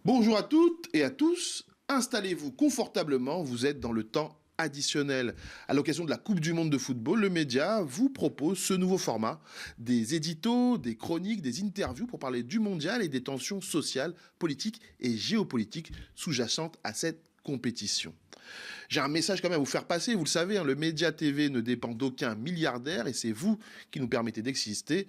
Bonjour à toutes et à tous, installez-vous confortablement, vous êtes dans le temps additionnel. À l'occasion de la Coupe du Monde de football, le média vous propose ce nouveau format, des éditos, des chroniques, des interviews pour parler du mondial et des tensions sociales, politiques et géopolitiques sous-jacentes à cette compétition. J'ai un message quand même à vous faire passer, vous le savez, le Média TV ne dépend d'aucun milliardaire et c'est vous qui nous permettez d'exister.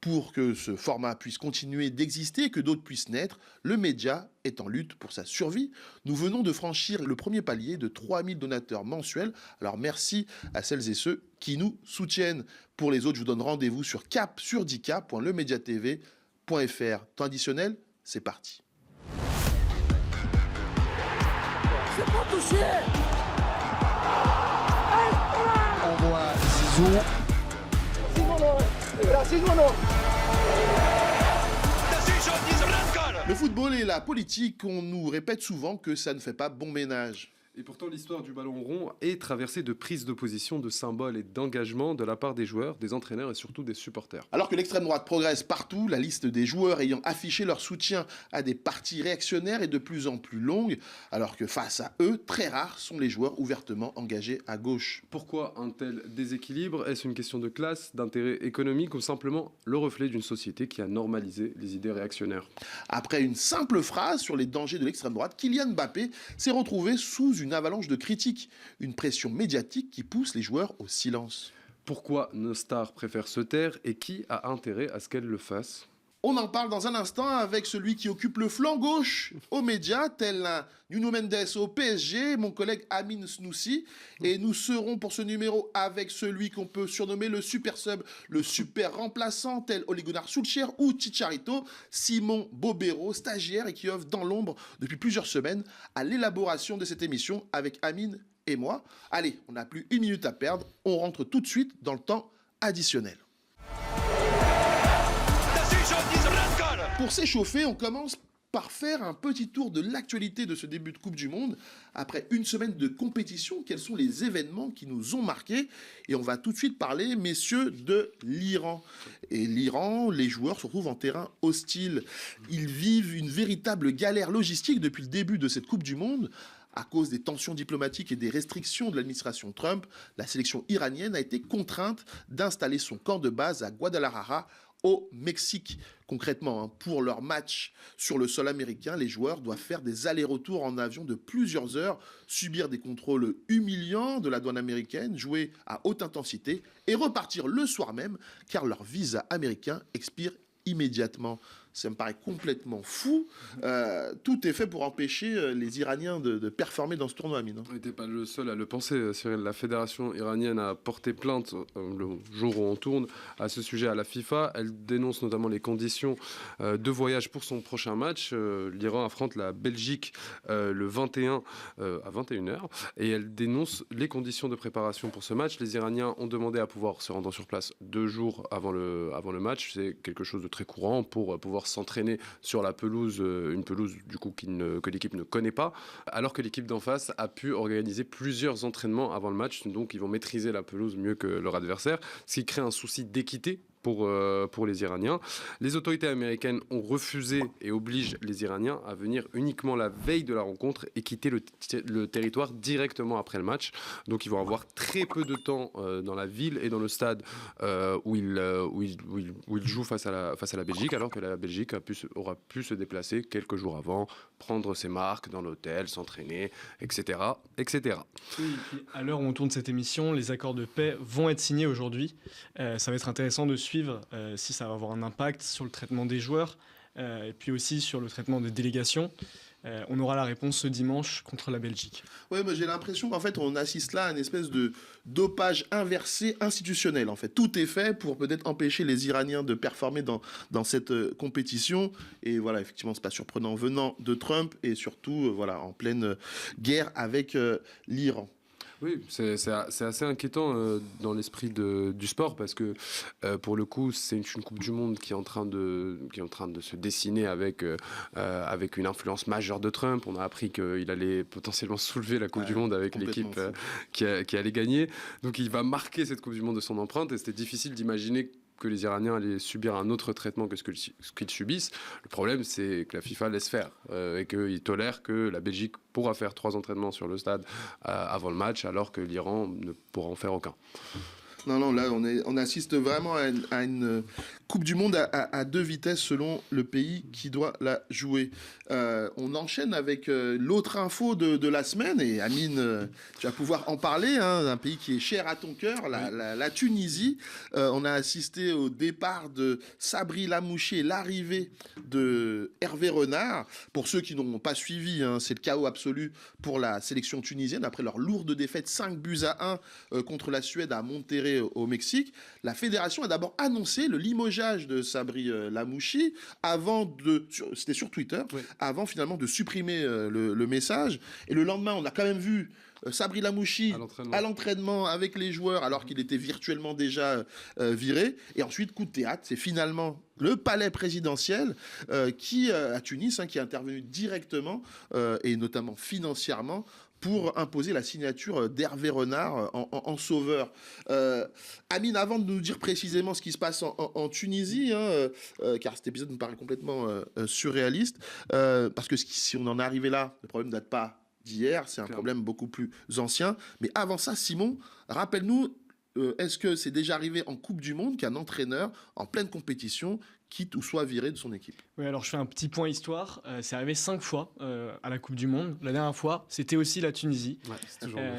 Pour que ce format puisse continuer d'exister et que d'autres puissent naître, le média est en lutte pour sa survie. Nous venons de franchir le premier palier de 3000 donateurs mensuels. Alors merci à celles et ceux qui nous soutiennent. Pour les autres, je vous donne rendez-vous sur cap-sur-10k.lemediatv.fr. Temps additionnel, c'est parti. C'est pas touché. On voit Zizou. Le football et la politique, on nous répète souvent que ça ne fait pas bon ménage. Et pourtant, l'histoire du ballon rond est traversée de prises d'opposition, de symboles et d'engagement de la part des joueurs, des entraîneurs et surtout des supporters. Alors que l'extrême droite progresse partout, la liste des joueurs ayant affiché leur soutien à des partis réactionnaires est de plus en plus longue, alors que face à eux, très rares sont les joueurs ouvertement engagés à gauche. Pourquoi un tel déséquilibre? Est-ce une question de classe, d'intérêt économique ou simplement le reflet d'une société qui a normalisé les idées réactionnaires? Après une simple phrase sur les dangers de l'extrême droite, Kylian Mbappé s'est retrouvé sous une avalanche de critiques, une pression médiatique qui pousse les joueurs au silence. Pourquoi nos stars préfèrent se taire et qui a intérêt à ce qu'elles le fassent? On en parle dans un instant avec celui qui occupe le flanc gauche aux médias, tel un Nuno Mendes au PSG, mon collègue Amine Snoussi. Et nous serons pour ce numéro avec celui qu'on peut surnommer le super sub, le super remplaçant, tel Ole Gunnar Solskjaer ou Chicharito, Simon Bobero, stagiaire et qui œuvre dans l'ombre depuis plusieurs semaines à l'élaboration de cette émission avec Amine et moi. Allez, on n'a plus une minute à perdre, on rentre tout de suite dans le temps additionnel. Pour s'échauffer, on commence par faire un petit tour de l'actualité de ce début de Coupe du Monde. Après une semaine de compétition, quels sont les événements qui nous ont marqués? Et on va tout de suite parler, messieurs, de l'Iran. Et l'Iran, les joueurs se retrouvent en terrain hostile. Ils vivent une véritable galère logistique depuis le début de cette Coupe du Monde. À cause des tensions diplomatiques et des restrictions de l'administration Trump, la sélection iranienne a été contrainte d'installer son camp de base à Guadalajara, au Mexique. Concrètement, pour leur match sur le sol américain, les joueurs doivent faire des allers-retours en avion de plusieurs heures, subir des contrôles humiliants de la douane américaine, jouer à haute intensité et repartir le soir même, car leur visa américain expire immédiatement. Ça me paraît complètement fou. Tout est fait pour empêcher les Iraniens de performer dans ce tournoi, Amine. On n'était pas le seul à le penser, Cyril. La fédération iranienne a porté plainte le jour où on tourne à ce sujet à la FIFA. Elle dénonce notamment les conditions de voyage pour son prochain match. L'Iran affronte la Belgique le 21 à 21h et elle dénonce les conditions de préparation pour ce match. Les Iraniens ont demandé à pouvoir se rendre sur place 2 jours avant le match. C'est quelque chose de très courant pour pouvoir s'entraîner sur la pelouse, une pelouse du coup que l'équipe ne connaît pas, alors que l'équipe d'en face a pu organiser plusieurs entraînements avant le match, donc ils vont maîtriser la pelouse mieux que leur adversaire, ce qui crée un souci d'équité pour les Iraniens. Les autorités américaines ont refusé et obligent les Iraniens à venir uniquement la veille de la rencontre et quitter le territoire directement après le match. Donc ils vont avoir très peu de temps dans la ville et dans le stade où ils jouent face à la Belgique, alors que la Belgique aura pu se déplacer quelques jours avant, prendre ses marques dans l'hôtel, s'entraîner, etc. etc. Oui, à l'heure où on tourne cette émission, les accords de paix vont être signés aujourd'hui. Ça va être intéressant de suivre si ça va avoir un impact sur le traitement des joueurs et puis aussi sur le traitement des délégations. On aura la réponse ce dimanche contre la Belgique. Oui, mais j'ai l'impression qu'en fait, on assiste là à une espèce de dopage inversé institutionnel. En fait, tout est fait pour peut-être empêcher les Iraniens de performer dans cette compétition. Et voilà, effectivement, c'est pas surprenant venant de Trump et surtout, voilà, en pleine guerre avec l'Iran. Oui, c'est assez inquiétant dans l'esprit du sport parce que pour le coup, c'est une Coupe du Monde qui est en train de se dessiner avec une influence majeure de Trump. On a appris qu'il allait potentiellement soulever la Coupe du Monde avec l'équipe qui allait gagner. Donc il va marquer cette Coupe du Monde de son empreinte et c'était difficile d'imaginer que les Iraniens allaient subir un autre traitement que ce qu'ils subissent. Le problème, c'est que la FIFA laisse faire et qu'ils tolèrent que la Belgique pourra faire 3 entraînements sur le stade avant le match, alors que l'Iran ne pourra en faire aucun. Non, là, on assiste vraiment à une Coupe du Monde à 2 vitesses selon le pays qui doit la jouer. On enchaîne avec l'autre info de la semaine, et Amine, tu vas pouvoir en parler, hein, un pays qui est cher à ton cœur, la Tunisie. On a assisté au départ de Sabri Lamouchi et l'arrivée de Hervé Renard. Pour ceux qui n'ont pas suivi, hein, c'est le chaos absolu pour la sélection tunisienne après leur lourde défaite 5-1 contre la Suède à Monterrey au Mexique. La fédération a d'abord annoncé le limogeage de Sabri Lamouchi c'était sur Twitter, avant finalement de supprimer le message. Et le lendemain, on a quand même vu Sabri Lamouchi à l'entraînement avec les joueurs alors qu'il était virtuellement déjà viré. Et ensuite, coup de théâtre, c'est finalement le palais présidentiel qui, à Tunis, qui est intervenu directement et notamment financièrement pour imposer la signature d'Hervé Renard en sauveur. Amine, avant de nous dire précisément ce qui se passe en Tunisie, car cet épisode me paraît complètement surréaliste, parce que si on en est arrivé là, le problème ne date pas d'hier, c'est un problème beaucoup plus ancien. Mais avant ça, Simon, rappelle-nous, est-ce que c'est déjà arrivé en Coupe du Monde qu'un entraîneur en pleine compétition quitte ou soit viré de son équipe? Oui, alors je fais un petit point histoire. C'est arrivé 5 fois à la Coupe du Monde. La dernière fois, c'était aussi la Tunisie.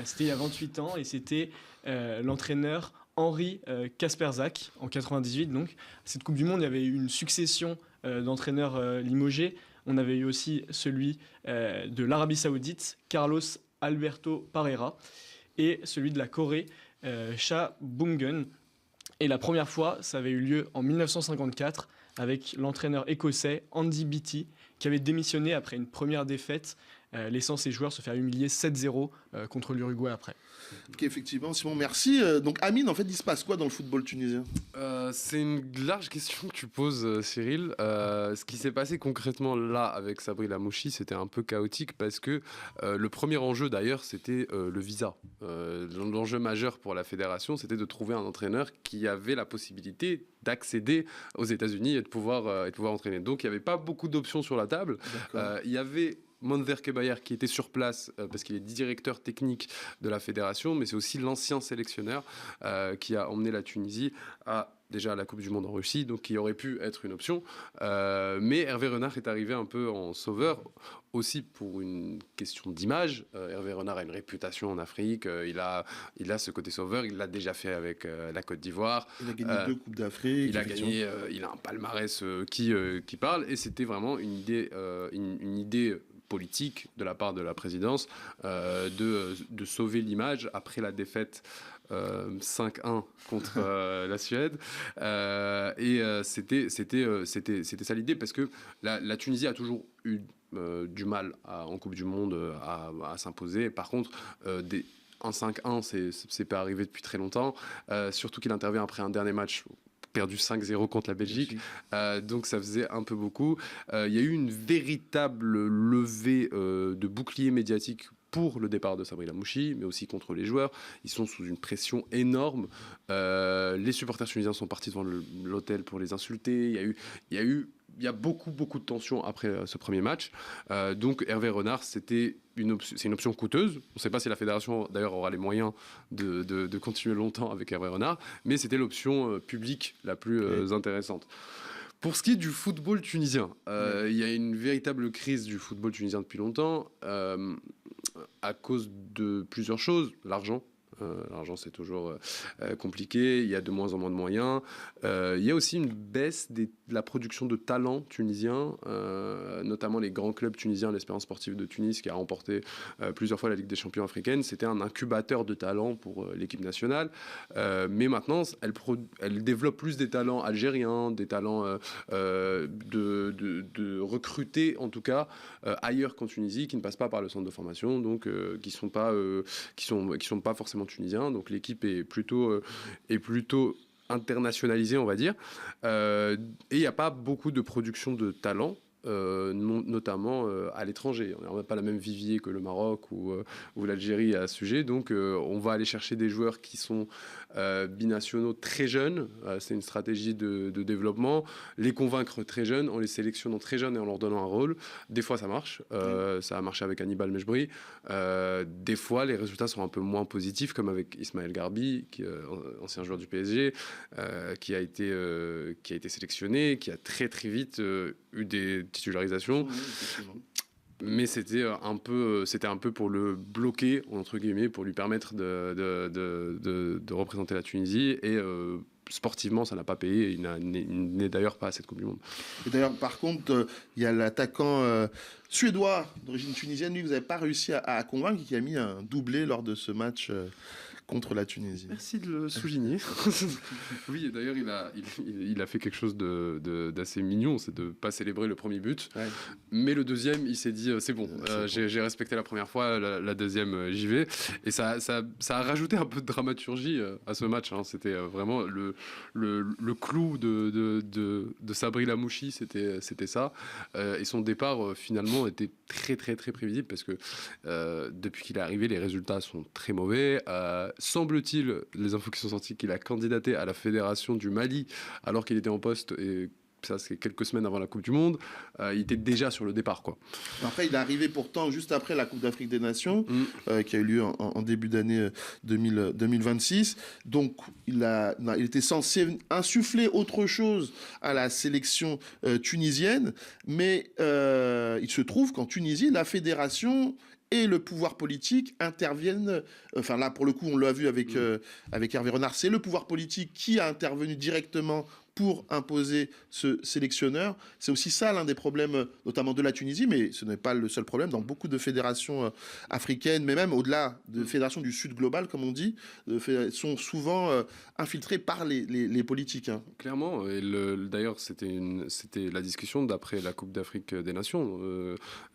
C'était il y a 28 ans et c'était l'entraîneur Henri Kasperzak en 98. Donc, cette Coupe du Monde, il y avait eu une succession d'entraîneurs limogés. On avait eu aussi celui de l'Arabie Saoudite, Carlos Alberto Parreira, et celui de la Corée, Cha Bum-gun. Et la première fois, ça avait eu lieu en 1954 avec l'entraîneur écossais Andy Beattie, qui avait démissionné après une première défaite, laissant ses joueurs se faire humilier 7-0 contre l'Uruguay après. Ok, effectivement, Simon, merci. Donc, Amine, en fait, il se passe quoi dans le football tunisien? C'est une large question que tu poses, Cyril. Ce qui s'est passé concrètement là avec Sabri Lamouchi, c'était un peu chaotique parce que le premier enjeu d'ailleurs, c'était le visa. L'enjeu majeur pour la fédération, c'était de trouver un entraîneur qui avait la possibilité d'accéder aux États-Unis et de pouvoir entraîner. Donc, il n'y avait pas beaucoup d'options sur la table. Il y avait Monzer Kebayer qui était sur place parce qu'il est directeur technique de la fédération, mais c'est aussi l'ancien sélectionneur qui a emmené la Tunisie déjà à la Coupe du Monde en Russie, donc qui aurait pu être une option. Mais Hervé Renard est arrivé un peu en sauveur, aussi pour une question d'image. Hervé Renard a une réputation en Afrique, il a ce côté sauveur, il l'a déjà fait avec la Côte d'Ivoire. Il a gagné 2 Coupes d'Afrique. Il a un palmarès qui parle, et c'était vraiment une idée politique de la part de la présidence de sauver l'image après la défaite 5-1 contre la Suède, et c'était ça l'idée, parce que la Tunisie a toujours eu du mal en Coupe du Monde à s'imposer. Par contre, un 5-1, c'est pas arrivé depuis très longtemps, surtout qu'il intervient après un dernier match perdu 5-0 contre la Belgique, donc ça faisait un peu beaucoup. Il y a eu une véritable levée de bouclier médiatique pour le départ de Sabri Lamouchi, mais aussi contre les joueurs. Ils sont sous une pression énorme. Les supporters tunisiens sont partis devant l'hôtel pour les insulter. Il y a beaucoup de tensions après ce premier match. Donc Hervé Renard, c'est une option coûteuse. On ne sait pas si la fédération d'ailleurs aura les moyens de continuer longtemps avec Hervé Renard, mais c'était l'option publique la plus intéressante. Pour ce qui est du football tunisien, il y a une véritable crise du football tunisien depuis longtemps, à cause de plusieurs choses. L'argent, c'est toujours compliqué, il y a de moins en moins de moyens. Il y a aussi une baisse de la production de talents tunisiens, notamment les grands clubs tunisiens, l'Espérance sportive de Tunis, qui a remporté plusieurs fois la Ligue des champions africaine. C'était un incubateur de talents pour l'équipe nationale. Mais maintenant, elle développe plus des talents algériens, des talents de recruter, en tout cas, ailleurs qu'en Tunisie, qui ne passent pas par le centre de formation, donc qui sont pas forcément tunisiens. Donc l'équipe est plutôt internationalisée, on va dire. Et il n'y a pas beaucoup de production de talent. notamment à l'étranger. On n'a pas la même vivier que le Maroc ou l'Algérie à ce sujet, donc on va aller chercher des joueurs qui sont binationaux très jeunes. C'est une stratégie de développement. Les convaincre très jeunes, en les sélectionnant très jeunes et en leur donnant un rôle. Des fois, ça marche. Ça a marché avec Hannibal Mejbri. Des fois, les résultats sont un peu moins positifs, comme avec Ismaël Garbi, ancien joueur du PSG, qui a été sélectionné, qui a très très vite eu des titularisations. Mais c'était un peu pour le bloquer, entre guillemets, pour lui permettre de représenter la Tunisie. Et sportivement, ça n'a pas payé. Il n'est d'ailleurs pas à cette Coupe du Monde. Et d'ailleurs, par contre, il y a l'attaquant suédois d'origine tunisienne, lui, vous n'avez pas réussi à convaincre, qui a mis un doublé lors de ce match contre la Tunisie. Merci de le souligner. Oui, d'ailleurs, il a fait quelque chose d'assez mignon, c'est de ne pas célébrer le premier but. Ouais. Mais le deuxième, il s'est dit, c'est bon, j'ai respecté la première fois, la deuxième, j'y vais. Et ça a rajouté un peu de dramaturgie à ce match. Hein. C'était vraiment le clou de Sabri Lamouchi, c'était ça. Et son départ, finalement, était très, très, très prévisible parce que depuis qu'il est arrivé, les résultats sont très mauvais. Semble-t-il, les infos qui sont sorties, qu'il a candidaté à la fédération du Mali alors qu'il était en poste, et ça c'est quelques semaines avant la Coupe du Monde. Il était déjà sur le départ, quoi. Après, il est arrivé pourtant juste après la Coupe d'Afrique des Nations, qui a eu lieu en début d'année 2026. Donc il était censé insuffler autre chose à la sélection tunisienne, mais il se trouve qu'en Tunisie, la fédération et le pouvoir politique interviennent. Enfin là, pour le coup, on l'a vu avec Hervé Renard, c'est le pouvoir politique qui a intervenu directement pour imposer ce sélectionneur. C'est aussi ça l'un des problèmes, notamment de la Tunisie, mais ce n'est pas le seul problème. Dans beaucoup de fédérations africaines, mais même au-delà de fédérations du Sud global, comme on dit, sont souvent infiltrées par les politiques. Hein. Clairement. Et d'ailleurs, c'était la discussion d'après la Coupe d'Afrique des Nations.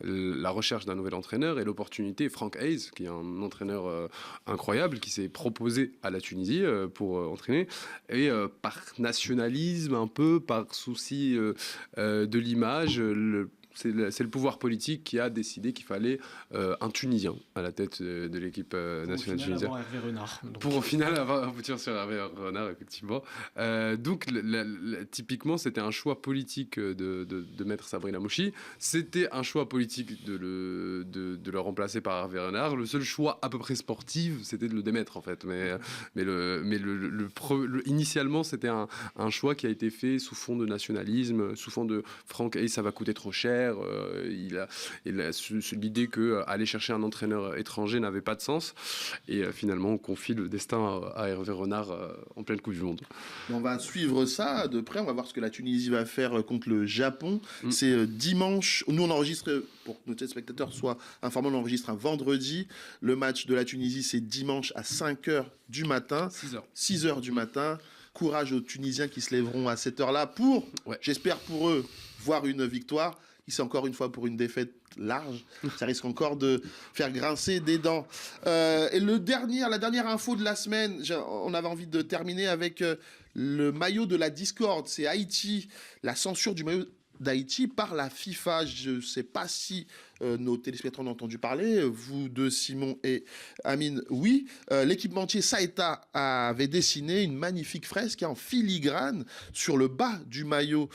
La recherche d'un nouvel entraîneur et l'opportunité, Frank Hayes, qui est un entraîneur incroyable, qui s'est proposé à la Tunisie pour entraîner. Et par nationalisme, un peu par souci de l'image, c'est le pouvoir politique qui a décidé qu'il fallait un Tunisien à la tête de l'équipe nationale tunisienne. Pour au final aboutir sur Hervé Renard, effectivement. Donc, typiquement, c'était un choix politique de mettre Sabri Lamouchi. C'était un choix politique de le remplacer par Hervé Renard. Le seul choix à peu près sportif, c'était de le démettre, en fait. Mais initialement, c'était un choix qui a été fait sous fond de nationalisme, sous fond de Franck Hayes, ça va coûter trop cher. Il a l'idée qu'aller chercher un entraîneur étranger n'avait pas de sens. Et finalement, on confie le destin à Hervé Renard en pleine Coupe du Monde. On va suivre ça de près. On va voir ce que la Tunisie va faire contre le Japon. C'est dimanche. Nous, on enregistre, pour que nos téléspectateurs soient informés, on enregistre un vendredi. Le match de la Tunisie, c'est dimanche à 5h du matin. 6h du matin. Courage aux Tunisiens qui se lèveront à cette heure-là pour, j'espère pour eux, voir une victoire. C'est encore une fois pour une défaite large. Ça risque encore de faire grincer des dents. Et la dernière info de la semaine, on avait envie de terminer avec le maillot de la discorde. C'est Haïti, la censure du maillot d'Haïti par la FIFA. Je ne sais pas si nos téléspectateurs ont entendu parler. Vous deux, Simon et Amine, oui. L'équipementier Saeta avait dessiné une magnifique fresque en filigrane sur le bas du maillot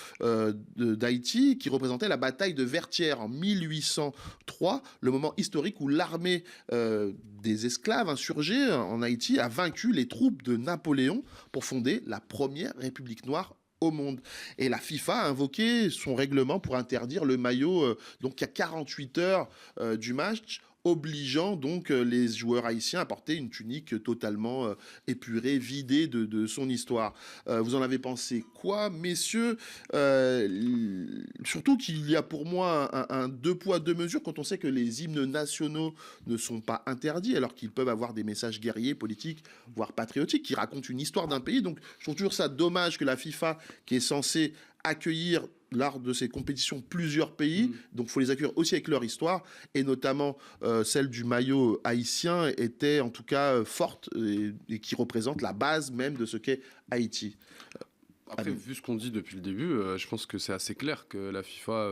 d'Haïti qui représentait la bataille de Vertières en 1803, le moment historique où l'armée des esclaves insurgés en Haïti a vaincu les troupes de Napoléon pour fonder la première République noire au monde. Et la FIFA a invoqué son règlement pour interdire le maillot donc à 48 heures du match, obligeant donc les joueurs haïtiens à porter une tunique totalement épurée, vidée de son histoire. Vous en avez pensé quoi, messieurs? Surtout qu'il y a pour moi un deux poids, deux mesures quand on sait que les hymnes nationaux ne sont pas interdits, alors qu'ils peuvent avoir des messages guerriers, politiques, voire patriotiques, qui racontent une histoire d'un pays. Donc je trouve toujours ça dommage que la FIFA, qui est censée accueillir lors de ces compétitions plusieurs pays, donc il faut les accueillir aussi avec leur histoire, et notamment celle du maillot haïtien était en tout cas forte et qui représente la base même de ce qu'est Haïti. Après, vu ce qu'on dit depuis le début, je pense que c'est assez clair que la FIFA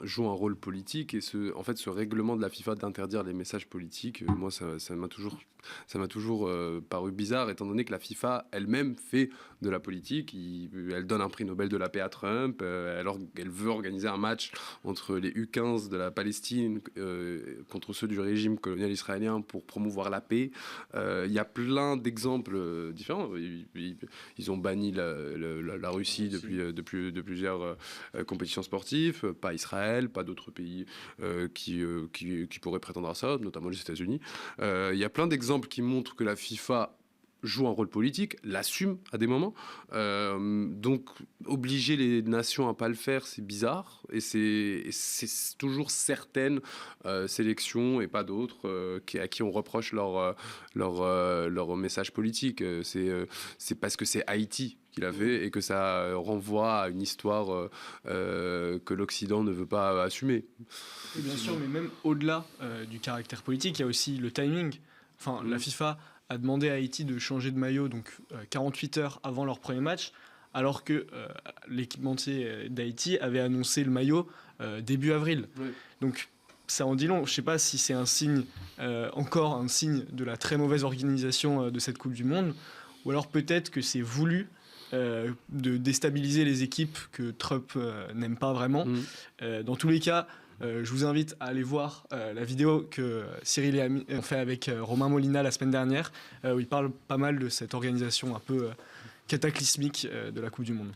joue un rôle politique et en fait, ce règlement de la FIFA d'interdire les messages politiques, moi, ça m'a toujours paru bizarre, étant donné que la FIFA elle-même fait de la politique. Elle donne un prix Nobel de la paix à Trump, elle veut organiser un match entre les U15 de la Palestine contre ceux du régime colonial israélien pour promouvoir la paix. Il y a plein d'exemples différents. Ils ont banni la Russie de plusieurs compétitions sportives, pas Israël, pas d'autres pays qui pourraient prétendre à ça, notamment les États-Unis. Il y a plein d'exemples qui montrent que la FIFA joue un rôle politique, l'assume à des moments. Donc, obliger les nations à pas le faire, c'est bizarre. Et c'est toujours certaines sélections et pas d'autres à qui on reproche leur message politique. C'est parce que c'est Haïti qu'il a fait et que ça renvoie à une histoire que l'Occident ne veut pas assumer. Et bien sûr, mais même au-delà du caractère politique, il y a aussi le timing. Enfin, la FIFA a demandé à Haïti de changer de maillot 48 heures avant leur premier match, alors que l'équipementier d'Haïti avait annoncé le maillot début avril. Oui. Donc ça en dit long. Je ne sais pas si c'est encore un signe de la très mauvaise organisation de cette Coupe du Monde, ou alors peut-être que c'est voulu de déstabiliser les équipes que Trump n'aime pas vraiment. Dans tous les cas, je vous invite à aller voir la vidéo que Cyril et Ami ont fait avec Romain Molina la semaine dernière, où il parle pas mal de cette organisation un peu cataclysmique de la Coupe du Monde.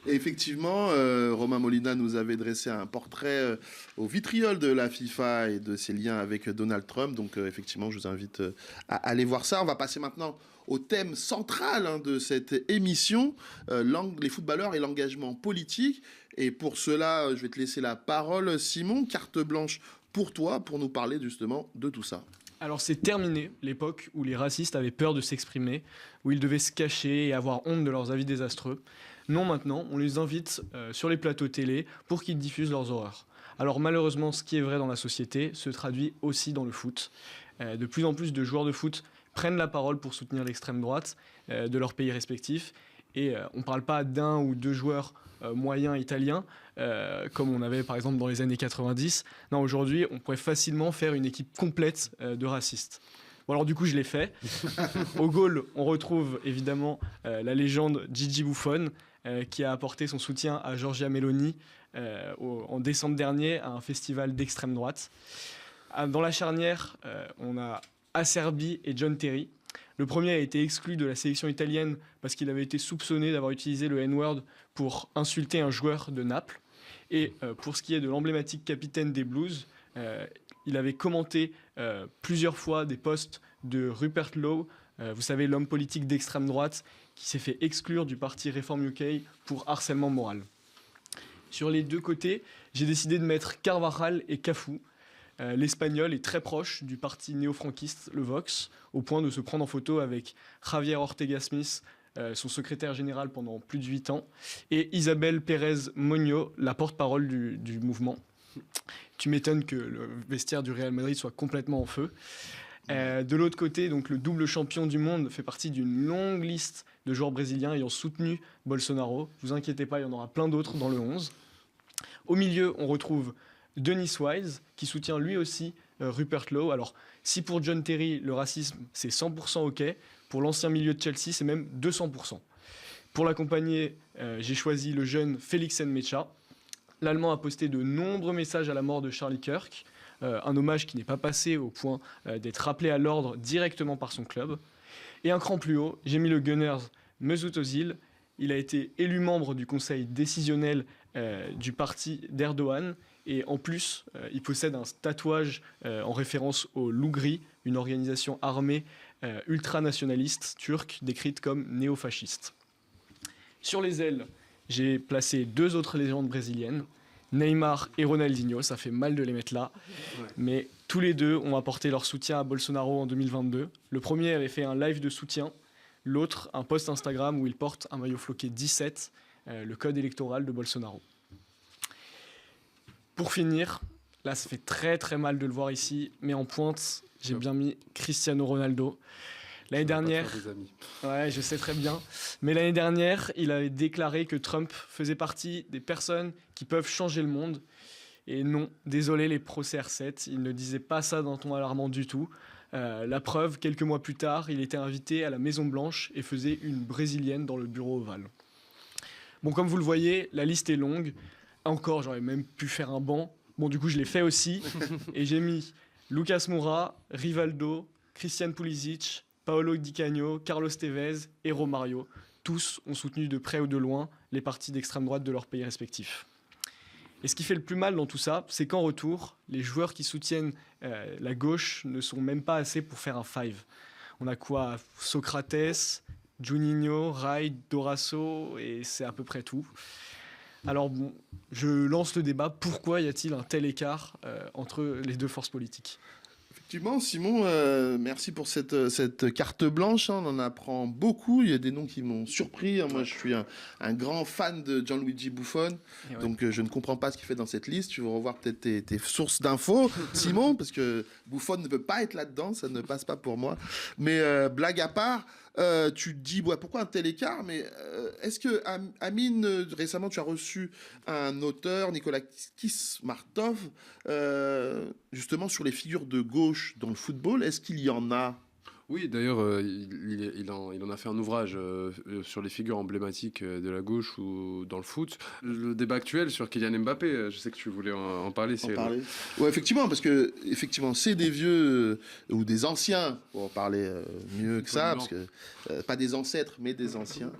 Et effectivement, Romain Molina nous avait dressé un portrait au vitriol de la FIFA et de ses liens avec Donald Trump. Donc effectivement, je vous invite à aller voir ça. On va passer maintenant au thème central de cette émission, les footballeurs et l'engagement politique. Et pour cela, je vais te laisser la parole, Simon. Carte blanche pour toi, pour nous parler justement de tout ça. Alors c'est terminé l'époque où les racistes avaient peur de s'exprimer, où ils devaient se cacher et avoir honte de leurs avis désastreux. Non, maintenant, on les invite sur les plateaux télé pour qu'ils diffusent leurs horreurs. Alors malheureusement, ce qui est vrai dans la société se traduit aussi dans le foot. De plus en plus de joueurs de foot prennent la parole pour soutenir l'extrême droite de leur pays respectif. Et on ne parle pas d'un ou deux joueurs moyens italiens, comme on avait par exemple dans les années 90. Non, aujourd'hui, on pourrait facilement faire une équipe complète de racistes. Bon, alors du coup, je l'ai fait. Au goal, on retrouve évidemment la légende Gigi Buffon, qui a apporté son soutien à Giorgia Meloni en décembre dernier à un festival d'extrême droite. Dans la charnière, on a Acerbi et John Terry. Le premier a été exclu de la sélection italienne parce qu'il avait été soupçonné d'avoir utilisé le N-word pour insulter un joueur de Naples. Et pour ce qui est de l'emblématique capitaine des Blues, il avait commenté plusieurs fois des posts de Rupert Lowe, vous savez, l'homme politique d'extrême droite qui s'est fait exclure du parti Reform UK pour harcèlement moral. Sur les deux côtés, j'ai décidé de mettre Carvajal et Cafu. L'Espagnol est très proche du parti néo-franquiste, le Vox, au point de se prendre en photo avec Javier Ortega Smith, son secrétaire général pendant plus de 8 ans, et Isabel Pérez Moño, la porte-parole du mouvement. Tu m'étonnes que le vestiaire du Real Madrid soit complètement en feu. De l'autre côté, donc, le double champion du monde fait partie d'une longue liste de joueurs brésiliens ayant soutenu Bolsonaro. Ne vous inquiétez pas, il y en aura plein d'autres dans le 11. Au milieu, on retrouve Denis Wise, qui soutient lui aussi Rupert Lowe. Alors, si pour John Terry, le racisme, c'est 100% OK, pour l'ancien milieu de Chelsea, c'est même 200%. Pour l'accompagner, j'ai choisi le jeune Félix Nmecha. L'Allemand a posté de nombreux messages à la mort de Charlie Kirk, un hommage qui n'est pas passé au point d'être rappelé à l'ordre directement par son club. Et un cran plus haut, j'ai mis le Gunners Mesut Özil. Il a été élu membre du conseil décisionnel du parti d'Erdogan. Et en plus, il possède un tatouage en référence au Loup Gris, une organisation armée ultranationaliste turque décrite comme néofasciste. Sur les ailes, j'ai placé deux autres légendes brésiliennes, Neymar et Ronaldinho. Ça fait mal de les mettre là, mais tous les deux ont apporté leur soutien à Bolsonaro en 2022. Le premier avait fait un live de soutien, l'autre un post Instagram où il porte un maillot floqué 17, le code électoral de Bolsonaro. Pour finir, là ça fait très très mal de le voir ici, mais en pointe, j'ai bien mis Cristiano Ronaldo. L'année dernière, Des amis. ouais, je sais très bien, mais l'année dernière, il avait déclaré que Trump faisait partie des personnes qui peuvent changer le monde. Et non, désolé les pro-CR7, il ne disait pas ça d'un ton alarmant du tout. La preuve, quelques mois plus tard, il était invité à la Maison-Blanche et faisait une brésilienne dans le bureau ovale. Bon, comme vous le voyez, la liste est longue. Encore, j'aurais même pu faire un banc. Bon, du coup, je l'ai fait aussi. Et j'ai mis Lucas Moura, Rivaldo, Christian Pulisic, Paolo Di Canio, Carlos Tevez et Romario. Tous ont soutenu de près ou de loin les partis d'extrême droite de leur pays respectifs. Et ce qui fait le plus mal dans tout ça, c'est qu'en retour, les joueurs qui soutiennent la gauche ne sont même pas assez pour faire un five. On a quoi? Socrates, Juninho, Rai, Dorasso, et c'est à peu près tout. Alors bon, je lance le débat. Pourquoi y a-t-il un tel écart entre les deux forces politiques ? Effectivement, Simon, merci pour cette carte blanche. On en apprend beaucoup. Il y a des noms qui m'ont surpris. Moi, je suis un grand fan de Gianluigi Buffon. Ouais. Donc, je ne comprends pas ce qu'il fait dans cette liste. Tu vas revoir peut-être tes sources d'infos, Simon, parce que Buffon ne peut pas être là-dedans. Ça ne passe pas pour moi. Mais blague à part, tu te dis pourquoi un tel écart, mais est-ce que Amine, récemment tu as reçu un auteur, Nicolas Kismartov, justement sur les figures de gauche dans le football, est-ce qu'il y en a? Oui, d'ailleurs, il en a fait un ouvrage sur les figures emblématiques de la gauche ou dans le foot. Le débat actuel sur Kylian Mbappé, je sais que tu voulais en parler. Ouais, effectivement, parce que effectivement, c'est des vieux ou des anciens, pour en parler mieux que ça, parce que pas des ancêtres, mais des anciens.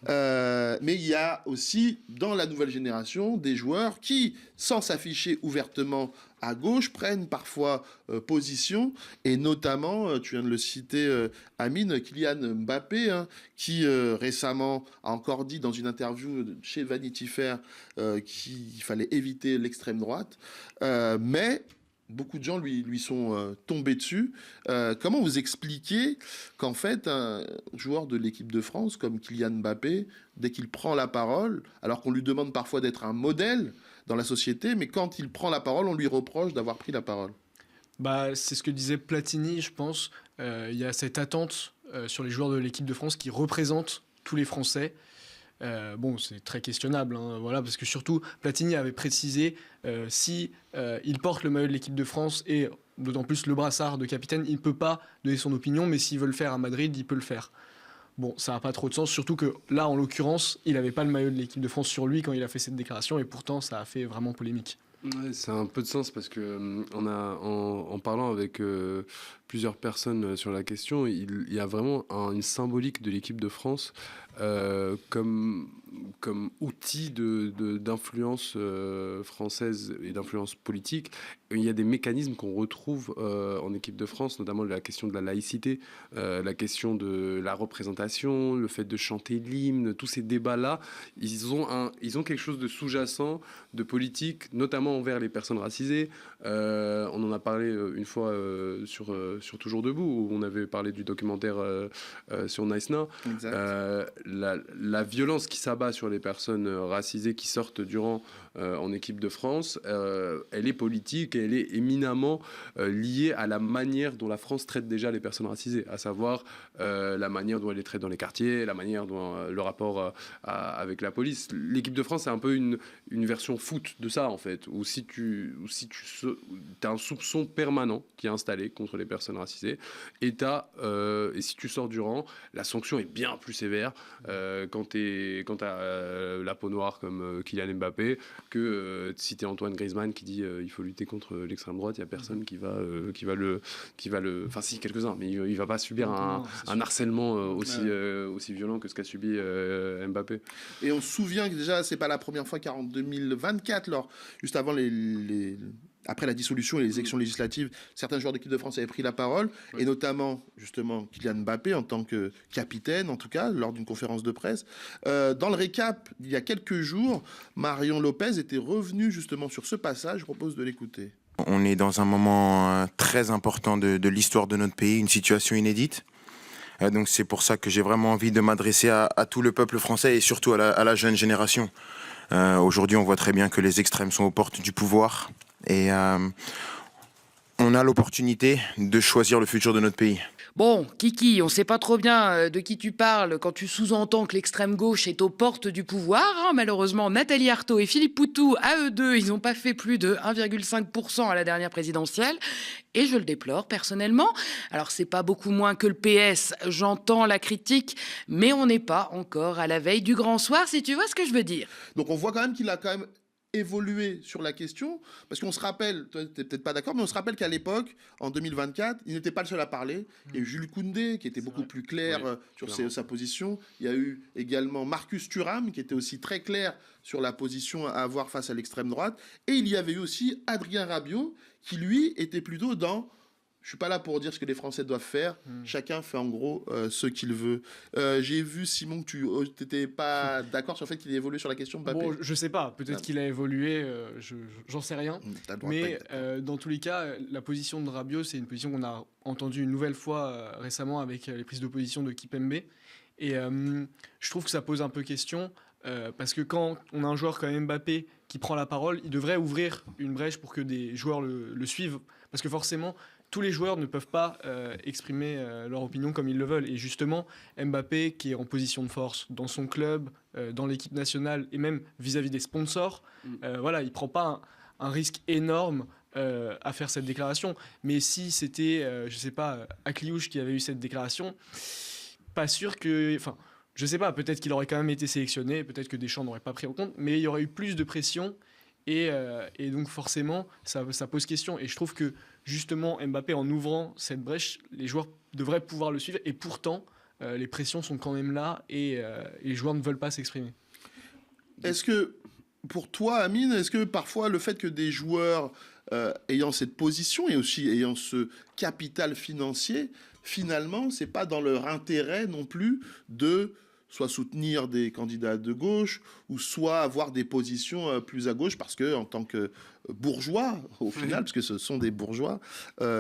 Mais il y a aussi dans la nouvelle génération des joueurs qui, sans s'afficher ouvertement à gauche, prennent parfois position, et notamment, tu viens de le citer, Amine, Kylian Mbappé, qui récemment a encore dit dans une interview chez Vanity Fair qu'il fallait éviter l'extrême droite, mais beaucoup de gens lui sont tombés dessus. Comment vous expliquez qu'en fait, un joueur de l'équipe de France comme Kylian Mbappé, dès qu'il prend la parole, alors qu'on lui demande parfois d'être un modèle dans la société, mais quand il prend la parole, on lui reproche d'avoir pris la parole? C'est ce que disait Platini, je pense. Il y a cette attente sur les joueurs de l'équipe de France qui représentent tous les Français. C'est très questionnable, voilà, parce que surtout, Platini avait précisé si il porte le maillot de l'équipe de France et d'autant plus le brassard de capitaine, il ne peut pas donner son opinion, mais s'il veut le faire à Madrid, il peut le faire. Bon, ça n'a pas trop de sens, surtout que là, en l'occurrence, il n'avait pas le maillot de l'équipe de France sur lui quand il a fait cette déclaration, et pourtant, ça a fait vraiment polémique. Ouais, ça a un peu de sens parce que en parlant avec plusieurs personnes sur la question, il y a vraiment une symbolique de l'équipe de France comme outil d'influence française et d'influence politique. Il y a des mécanismes qu'on retrouve en équipe de France, notamment la question de la laïcité, la question de la représentation, le fait de chanter l'hymne, tous ces débats-là, ils ont quelque chose de sous-jacent, de politique, notamment envers les personnes racisées. On en a parlé une fois sur Toujours Debout, où on avait parlé du documentaire sur Nice Now. La violence qui s'abat sur les personnes racisées qui sortent du rang en équipe de France, elle est politique et elle est éminemment liée à la manière dont la France traite déjà les personnes racisées, à savoir la manière dont elle les traite dans les quartiers, la manière dont le rapport avec la police. L'équipe de France, c'est un peu une version foot de ça, en fait, où si tu as un soupçon permanent qui est installé contre les personnes racisées, et si tu sors du rang, la sanction est bien plus sévère quand t'as la peau noire comme Kylian Mbappé que si t'es Antoine Griezmann qui dit il faut lutter contre l'extrême droite. Il y a personne qui va le enfin si, quelques-uns, mais il va pas subir un harcèlement aussi violent que ce qu'a subi Mbappé. Et on se souvient que déjà c'est pas la première fois, car en 2024, juste avant après la dissolution et les élections législatives, certains joueurs d'équipe de France avaient pris la parole, et notamment, justement, Kylian Mbappé, en tant que capitaine, en tout cas, lors d'une conférence de presse. Dans le récap, il y a quelques jours, Marion Lopez était revenue justement sur ce passage. Je propose de l'écouter. On est dans un moment très important de l'histoire de notre pays, une situation inédite. Donc c'est pour ça que j'ai vraiment envie de m'adresser à tout le peuple français et surtout à la jeune génération. Aujourd'hui, on voit très bien que les extrêmes sont aux portes du pouvoir. Et on a l'opportunité de choisir le futur de notre pays. Bon, Kiki, on sait pas trop bien de qui tu parles quand tu sous-entends que l'extrême gauche est aux portes du pouvoir. Hein. Malheureusement, Nathalie Arthaud et Philippe Poutou, à eux deux, ils n'ont pas fait plus de 1,5% à la dernière présidentielle. Et je le déplore personnellement. Alors, c'est pas beaucoup moins que le PS, j'entends la critique, mais on n'est pas encore à la veille du grand soir, si tu vois ce que je veux dire. Donc on voit quand même qu'il a quand même évolué sur la question, parce qu'on se rappelle, toi t'es peut-être pas d'accord, mais on se rappelle qu'à l'époque, en 2024, il n'était pas le seul à parler. Il y a eu Jules Koundé, qui était beaucoup plus clair sur sa position. Il y a eu également Marcus Thuram, qui était aussi très clair sur la position à avoir face à l'extrême droite. Et il y avait eu aussi Adrien Rabiot, qui lui était plutôt dans... Je suis pas là pour dire ce que les Français doivent faire. Chacun fait en gros ce qu'il veut. J'ai vu, Simon, que tu n'étais pas d'accord sur le fait qu'il ait évolué sur la question de Mbappé. Bon, je sais pas, peut-être qu'il a évolué, j'en sais rien. T'as le droit de Mais pas être d'accord. dans tous les cas, la position de Rabiot, c'est une position qu'on a entendue une nouvelle fois récemment avec les prises d'opposition de Kipembe. Et je trouve que ça pose un peu question, parce que quand on a un joueur comme Mbappé qui prend la parole, il devrait ouvrir une brèche pour que des joueurs le suivent. Parce que forcément, tous les joueurs ne peuvent pas exprimer leur opinion comme ils le veulent. Et justement, Mbappé, qui est en position de force dans son club, dans l'équipe nationale et même vis-à-vis des sponsors, voilà, il ne prend pas un risque énorme à faire cette déclaration. Mais si c'était, je ne sais pas, Akliouche qui avait eu cette déclaration, pas sûr que... Enfin, je ne sais pas, peut-être qu'il aurait quand même été sélectionné, peut-être que Deschamps n'aurait pas pris en compte, mais il y aurait eu plus de pression. Et donc forcément, ça pose question. Et je trouve que justement, Mbappé, en ouvrant cette brèche, les joueurs devraient pouvoir le suivre. Et pourtant, les pressions sont quand même là et les joueurs ne veulent pas s'exprimer. Est-ce que, pour toi, Amine, est-ce que parfois le fait que des joueurs ayant cette position et aussi ayant ce capital financier, finalement, c'est pas dans leur intérêt non plus de soit soutenir des candidats de gauche ou soit avoir des positions plus à gauche parce que en tant que bourgeois au final, parce que ce sont des bourgeois,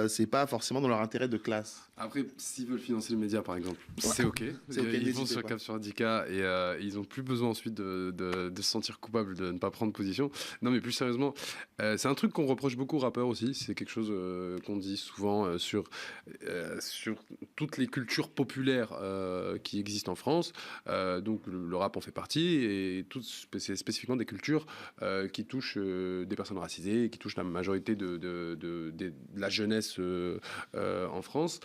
c'est pas forcément dans leur intérêt de classe. Après, s'ils veulent financer le média, par exemple, c'est OK. C'est OK, Ils vont n'hésitez sur pas. Cap Syndicat et ils n'ont plus besoin ensuite de se sentir coupables de ne pas prendre position. Non, mais plus sérieusement, c'est un truc qu'on reproche beaucoup aux rappeurs aussi. C'est quelque chose qu'on dit souvent sur toutes les cultures populaires qui existent en France. Donc le rap en fait partie et c'est spécifiquement des cultures qui touchent des personnes racisées, qui touchent la majorité de la jeunesse en France.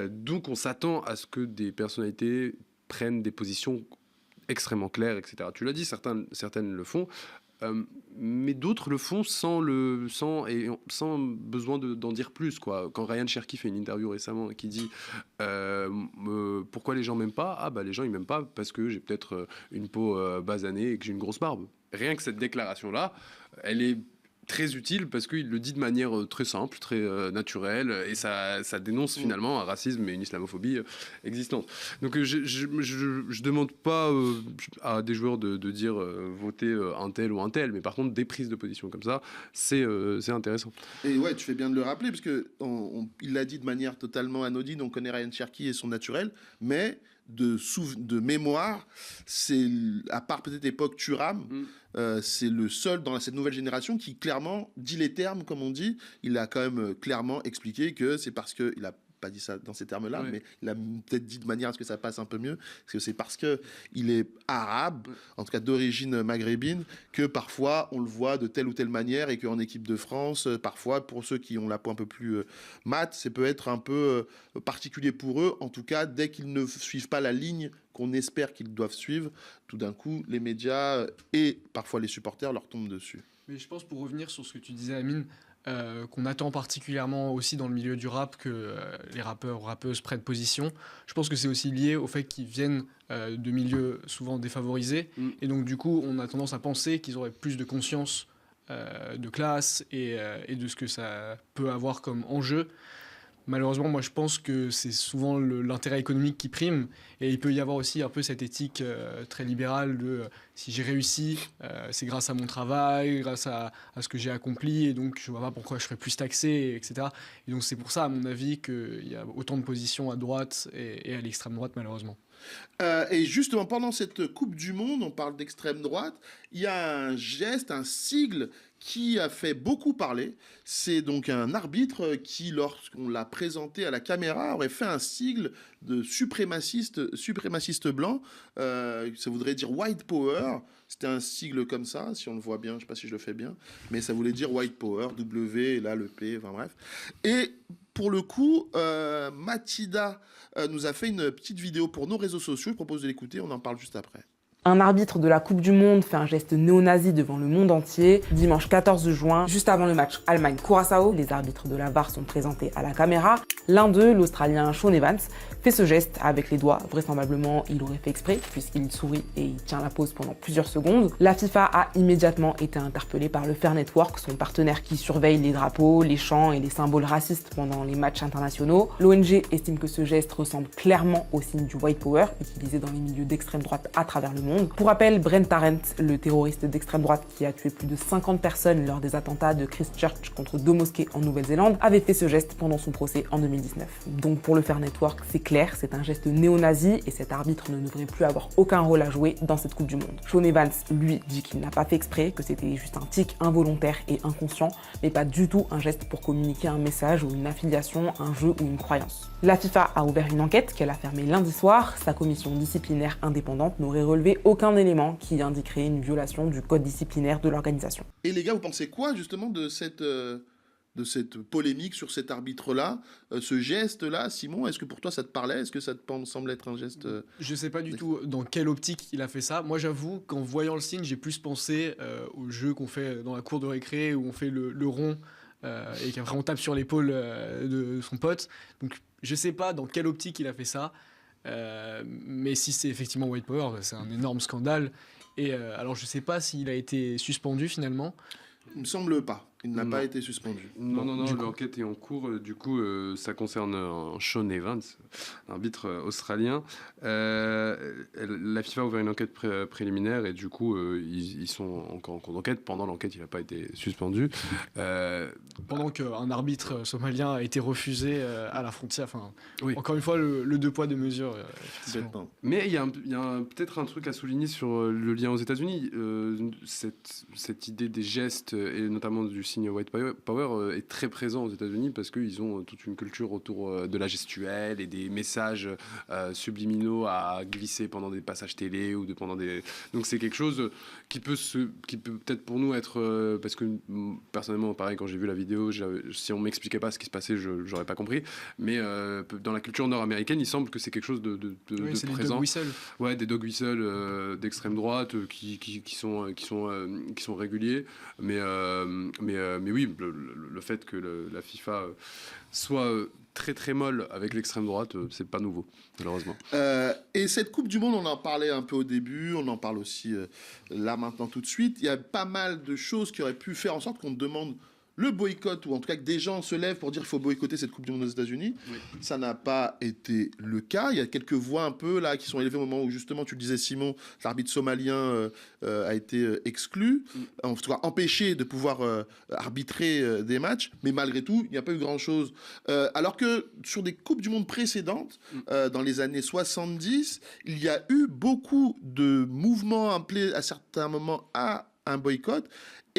Donc on s'attend à ce que des personnalités prennent des positions extrêmement claires, etc. Tu l'as dit, certaines le font, mais d'autres le font sans besoin d'en dire plus, quoi. Quand Ryan Cherki fait une interview récemment qui dit pourquoi les gens m'aiment pas, ah bah les gens ils m'aiment pas parce que j'ai peut-être une peau basanée et que j'ai une grosse barbe. Rien que cette déclaration là, elle est très utile parce qu'il le dit de manière très simple, très naturelle, et ça dénonce finalement un racisme et une islamophobie existante. Donc je demande pas à des joueurs de dire voter un tel ou un tel, mais par contre des prises de position comme ça, c'est intéressant. Et ouais, tu fais bien de le rappeler, parce que il l'a dit de manière totalement anodine, on connaît Ryan Cherki et son naturel, mais de mémoire, c'est, à part peut-être l'époque Thuram, c'est le seul dans cette nouvelle génération qui clairement dit les termes, comme on dit. Il a quand même clairement expliqué que c'est parce que, il a pas dit ça dans ces termes-là, mais il a peut-être dit de manière à ce que ça passe un peu mieux, parce que c'est parce que il est arabe, en tout cas d'origine maghrébine, que parfois on le voit de telle ou telle manière, et qu'en équipe de France, parfois pour ceux qui ont la peau un peu plus mate, ça peut être un peu particulier pour eux. En tout cas, dès qu'ils ne suivent pas la ligne qu'on espère qu'ils doivent suivre, tout d'un coup, les médias et parfois les supporters leur tombent dessus. Mais je pense, pour revenir sur ce que tu disais, Amine, qu'on attend particulièrement aussi dans le milieu du rap, que les rappeurs ou rappeuses prennent position. Je pense que c'est aussi lié au fait qu'ils viennent de milieux souvent défavorisés. Et donc, du coup, on a tendance à penser qu'ils auraient plus de conscience de classe et de ce que ça peut avoir comme enjeu. Malheureusement, moi, je pense que c'est souvent l'intérêt économique qui prime. Et il peut y avoir aussi un peu cette éthique très libérale de si j'ai réussi, c'est grâce à mon travail, grâce à ce que j'ai accompli. Et donc, je ne vois pas pourquoi je serais plus taxé, etc. Et donc, c'est pour ça, à mon avis, qu'il y a autant de positions à droite et à l'extrême droite, malheureusement. Et justement, pendant cette Coupe du Monde, on parle d'extrême droite, il y a un geste, un sigle qui a fait beaucoup parler. C'est donc un arbitre qui, lorsqu'on l'a présenté à la caméra, aurait fait un sigle de suprémaciste blanc. Ça voudrait dire White Power. C'était un sigle comme ça, si on le voit bien, je ne sais pas si je le fais bien, mais ça voulait dire White Power, W, et là le P, enfin bref. Et pour le coup, Mathilda nous a fait une petite vidéo pour nos réseaux sociaux. Je propose de l'écouter, on en parle juste après. Un arbitre de la Coupe du Monde fait un geste néo-nazi devant le monde entier. Dimanche 14 juin, juste avant le match Allemagne-Curaçao, les arbitres de la VAR sont présentés à la caméra. L'un d'eux, l'Australien Sean Evans, fait ce geste avec les doigts. Vraisemblablement, il aurait fait exprès puisqu'il sourit et il tient la pause pendant plusieurs secondes. La FIFA a immédiatement été interpellée par le Fair Network, son partenaire qui surveille les drapeaux, les chants et les symboles racistes pendant les matchs internationaux. L'ONG estime que ce geste ressemble clairement au signe du White Power utilisé dans les milieux d'extrême droite à travers le monde. Pour rappel, Brent Tarrant, le terroriste d'extrême droite qui a tué plus de 50 personnes lors des attentats de Christchurch contre 2 mosquées en Nouvelle-Zélande, avait fait ce geste pendant son procès en 2019. Donc pour le Fair Network, c'est clair, c'est un geste néo-nazi et cet arbitre ne devrait plus avoir aucun rôle à jouer dans cette Coupe du Monde. Sean Evans, lui, dit qu'il n'a pas fait exprès, que c'était juste un tic involontaire et inconscient, mais pas du tout un geste pour communiquer un message ou une affiliation, un jeu ou une croyance. La FIFA a ouvert une enquête qu'elle a fermée lundi soir. Sa commission disciplinaire indépendante n'aurait relevé aucun élément qui indiquerait une violation du code disciplinaire de l'organisation. Et les gars, vous pensez quoi justement de cette polémique sur cet arbitre-là, ce geste-là? Simon, est-ce que pour toi ça te parlait? Est-ce que ça te semble être un geste Je sais pas du tout dans quelle optique il a fait ça. Moi j'avoue qu'en voyant le signe, j'ai plus pensé au jeu qu'on fait dans la cour de récré où on fait le rond et qu'après on tape sur l'épaule de son pote. Donc je sais pas dans quelle optique il a fait ça. Mais si c'est effectivement White Power, c'est un énorme scandale. Et alors je sais pas s'il a été suspendu finalement. Il me semble pas. Il n'a pas été suspendu. Non, l'enquête est en cours. Du coup, ça concerne Sean Evans, arbitre australien. La FIFA a ouvert une enquête préliminaire et du coup, ils sont encore en cours d'enquête. Pendant l'enquête, il n'a pas été suspendu. Pendant qu'un arbitre somalien a été refusé à la frontière. Enfin, oui. Encore une fois, le deux poids, deux mesures. Mais il y a peut-être un truc à souligner sur le lien aux États-Unis. Cette idée des gestes, et notamment du signe White Power, est très présent aux États-Unis parce qu'ils ont toute une culture autour de la gestuelle et des messages subliminaux à glisser pendant des passages télé ou pendant des. Donc c'est quelque chose qui peut peut-être pour nous être parce que personnellement, pareil, quand j'ai vu la vidéo, si on m'expliquait pas ce qui se passait, j'aurais pas compris. Mais dans la culture nord-américaine, il semble que c'est quelque chose de c'est présent. Les dog whistles. Ouais, des dog whistles d'extrême droite qui sont réguliers, mais oui, le fait que la FIFA soit très très molle avec l'extrême droite, c'est pas nouveau, malheureusement. Et cette Coupe du Monde, on en parlait un peu au début, on en parle aussi là maintenant tout de suite. Il y a pas mal de choses qui auraient pu faire en sorte qu'on demande le boycott, ou en tout cas que des gens se lèvent pour dire qu'il faut boycotter cette Coupe du Monde aux États-Unis. Oui. Ça n'a pas été le cas. Il y a quelques voix un peu là qui sont élevées au moment où justement, tu le disais Simon, l'arbitre somalien a été exclu, en tout cas empêché de pouvoir arbitrer des matchs, mais malgré tout, il n'y a pas eu grand-chose. Alors que sur des Coupes du Monde précédentes, dans les années 70, il y a eu beaucoup de mouvements appelés à certains moments à un boycott.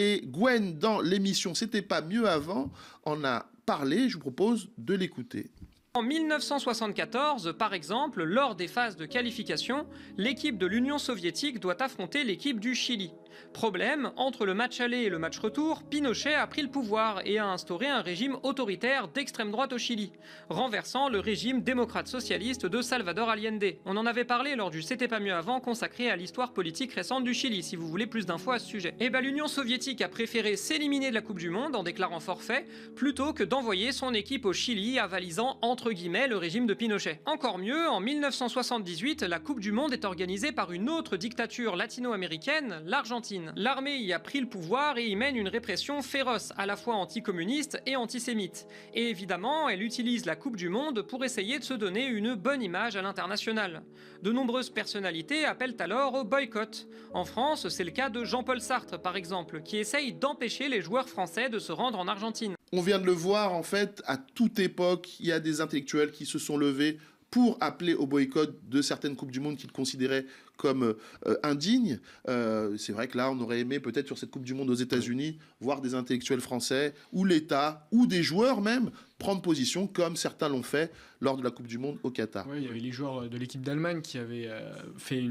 Et Gwen, dans l'émission C'était pas mieux avant, en a parlé. Je vous propose de l'écouter. En 1974, par exemple, lors des phases de qualification, l'équipe de l'Union soviétique doit affronter l'équipe du Chili. Problème, entre le match aller et le match retour, Pinochet a pris le pouvoir et a instauré un régime autoritaire d'extrême droite au Chili, renversant le régime démocrate-socialiste de Salvador Allende. On en avait parlé lors du C'était pas mieux avant, consacré à l'histoire politique récente du Chili, si vous voulez plus d'infos à ce sujet. Et l'Union soviétique a préféré s'éliminer de la Coupe du Monde en déclarant forfait, plutôt que d'envoyer son équipe au Chili, avalisant entre guillemets le régime de Pinochet. Encore mieux, en 1978, la Coupe du Monde est organisée par une autre dictature latino-américaine, l'Argentine. L'armée y a pris le pouvoir et y mène une répression féroce, à la fois anticommuniste et antisémite. Et évidemment, elle utilise la Coupe du Monde pour essayer de se donner une bonne image à l'international. De nombreuses personnalités appellent alors au boycott. En France, c'est le cas de Jean-Paul Sartre, par exemple, qui essaye d'empêcher les joueurs français de se rendre en Argentine. On vient de le voir, en fait, à toute époque, il y a des intellectuels qui se sont levés pour appeler au boycott de certaines Coupes du Monde qu'il considérait comme indignes. C'est vrai que là, on aurait aimé peut-être sur cette Coupe du Monde aux États-Unis voir des intellectuels français ou l'État ou des joueurs même prendre position comme certains l'ont fait lors de la Coupe du Monde au Qatar. Oui, il y avait les joueurs de l'équipe d'Allemagne qui avaient fait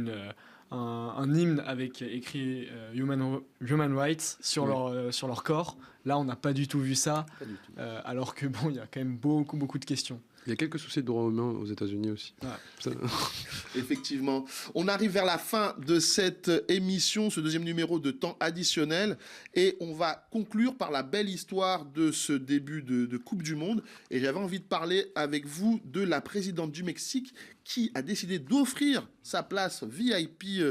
un hymne avec écrit Human Rights sur leur corps. Là, on n'a pas du tout vu ça, alors que bon, il y a quand même beaucoup de questions. Il y a quelques soucis de droits humains aux États-Unis aussi. Ouais. Effectivement. On arrive vers la fin de cette émission, ce deuxième numéro de temps additionnel, et on va conclure par la belle histoire de ce début de Coupe du Monde. Et j'avais envie de parler avec vous de la présidente du Mexique qui a décidé d'offrir sa place VIP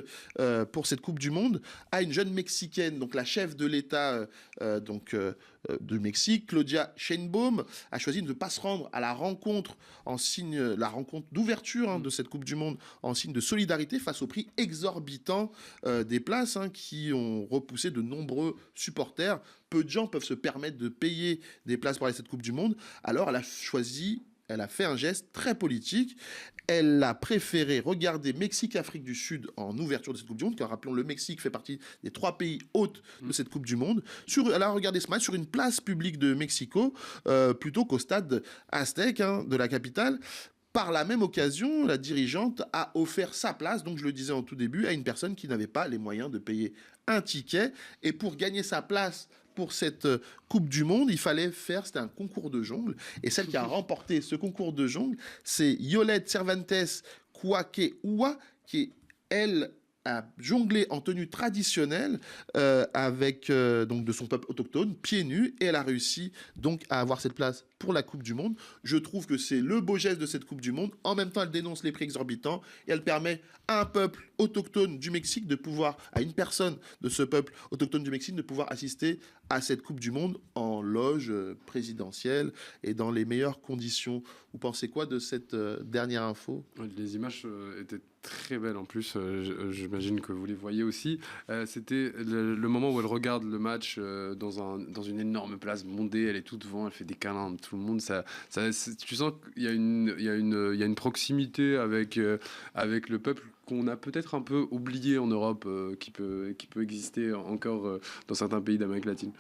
pour cette Coupe du Monde à une jeune Mexicaine, donc la chef de l'État du Mexique, Claudia Sheinbaum, a choisi de ne pas se rendre à la rencontre d'ouverture de cette Coupe du Monde en signe de solidarité face au prix exorbitant des places qui ont repoussé de nombreux supporters. Peu de gens peuvent se permettre de payer des places pour aller à cette Coupe du Monde. Alors elle a fait un geste très politique. Elle a préféré regarder Mexique-Afrique du Sud en ouverture de cette Coupe du Monde, car rappelons, le Mexique fait partie des 3 pays hôtes de cette Coupe du Monde. Elle a regardé ce match sur une place publique de Mexico, plutôt qu'au stade Aztec de la capitale. Par la même occasion, la dirigeante a offert sa place, donc je le disais en tout début, à une personne qui n'avait pas les moyens de payer un ticket. Et pour gagner sa place pour cette Coupe du Monde, c'était un concours de jongle. Et celle qui a remporté ce concours de jongle, c'est Yolette Cervantes Quaqueua, qui, elle, a jonglé en tenue traditionnelle avec donc de son peuple autochtone, pieds nus, et elle a réussi donc à avoir cette place pour la Coupe du Monde. Je trouve que c'est le beau geste de cette Coupe du Monde. En même temps, elle dénonce les prix exorbitants et elle permet à un peuple autochtone du Mexique à une personne de ce peuple autochtone du Mexique de pouvoir assister à cette Coupe du Monde en loge présidentielle et dans les meilleures conditions. Vous pensez quoi de cette dernière info ? Les images étaient très belles en plus, j'imagine que vous les voyez aussi. C'était le moment où elle regarde le match dans une énorme place bondée, elle est toute devant, elle fait des câlins à tout le monde. Tu sens qu'il y a une proximité avec le peuple qu'on a peut-être un peu oublié en Europe, qui peut exister encore dans certains pays d'Amérique latine.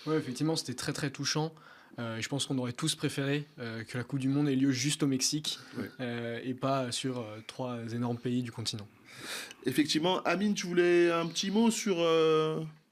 Oui, effectivement, c'était très très touchant. Je pense qu'on aurait tous préféré que la Coupe du Monde ait lieu juste au Mexique, et pas sur 3 énormes pays du continent. Effectivement. Amine, tu voulais un petit mot sur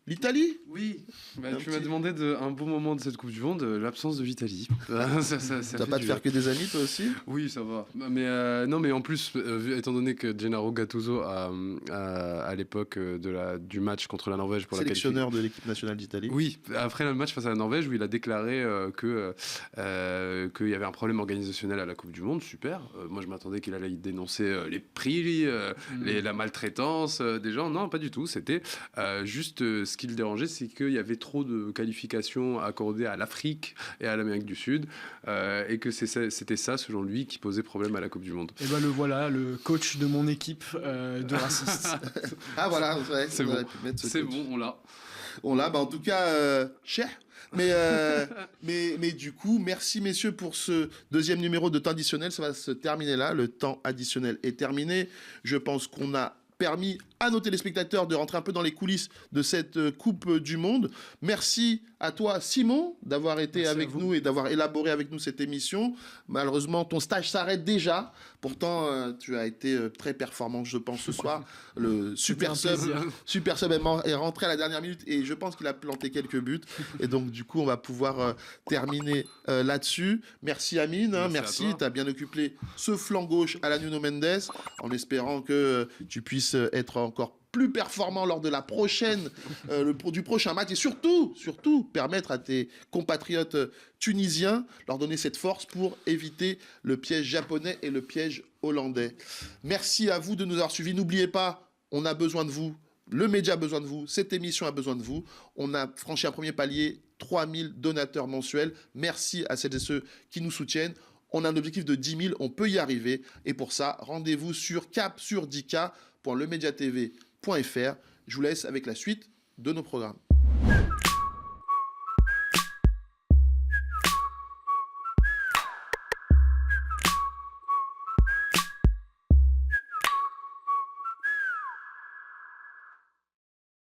l'Italie ? Oui, tu m'as demandé un beau moment de cette Coupe du Monde, l'absence de Vitaly. T'as pas de faire que des amis, toi aussi ? Oui, ça va. Mais en plus, étant donné que Gennaro Gattuso à l'époque du match contre la Norvège pour sélectionneur de l'équipe nationale d'Italie. Oui, après le match face à la Norvège où il a déclaré qu'il y avait un problème organisationnel à la Coupe du Monde, super. Moi, je m'attendais qu'il allait dénoncer les prix, la maltraitance des gens. Non, pas du tout. C'était juste ce qui le dérangeait, c'est qu'il y avait trop de qualifications accordées à l'Afrique et à l'Amérique du Sud, et que c'était ça, selon lui, qui posait problème à la Coupe du Monde. Et le voilà, le coach de mon équipe de raciste. Ah voilà, c'est bon. C'est bon, on l'a. En tout cas, cher. Mais du coup, merci messieurs pour ce deuxième numéro de temps additionnel. Ça va se terminer là. Le temps additionnel est terminé. Je pense qu'on a permis à nos téléspectateurs de rentrer un peu dans les coulisses de cette Coupe du Monde. Merci à toi, Simon, d'avoir été avec nous et d'avoir élaboré avec nous cette émission. Malheureusement, ton stage s'arrête déjà. Pourtant, tu as été très performant, je pense, ce soir. Le super sub est rentré à la dernière minute et je pense qu'il a planté quelques buts. Et donc, du coup, on va pouvoir terminer là-dessus. Merci, Amine. Merci. Tu as bien occupé ce flanc gauche à la Nuno Mendes, en espérant que tu puisses être encore plus performant lors de la prochaine, du prochain match, et surtout permettre à tes compatriotes tunisiens, leur donner cette force pour éviter le piège japonais et le piège hollandais. Merci à vous de nous avoir suivis. N'oubliez pas, on a besoin de vous, le média a besoin de vous, cette émission a besoin de vous. On a franchi un premier palier, 3000 donateurs mensuels. Merci à celles et ceux qui nous soutiennent. On a un objectif de 10 000, on peut y arriver. Et pour ça, rendez-vous sur cap-sur-10k.lemediatv.fr. Je vous laisse avec la suite de nos programmes.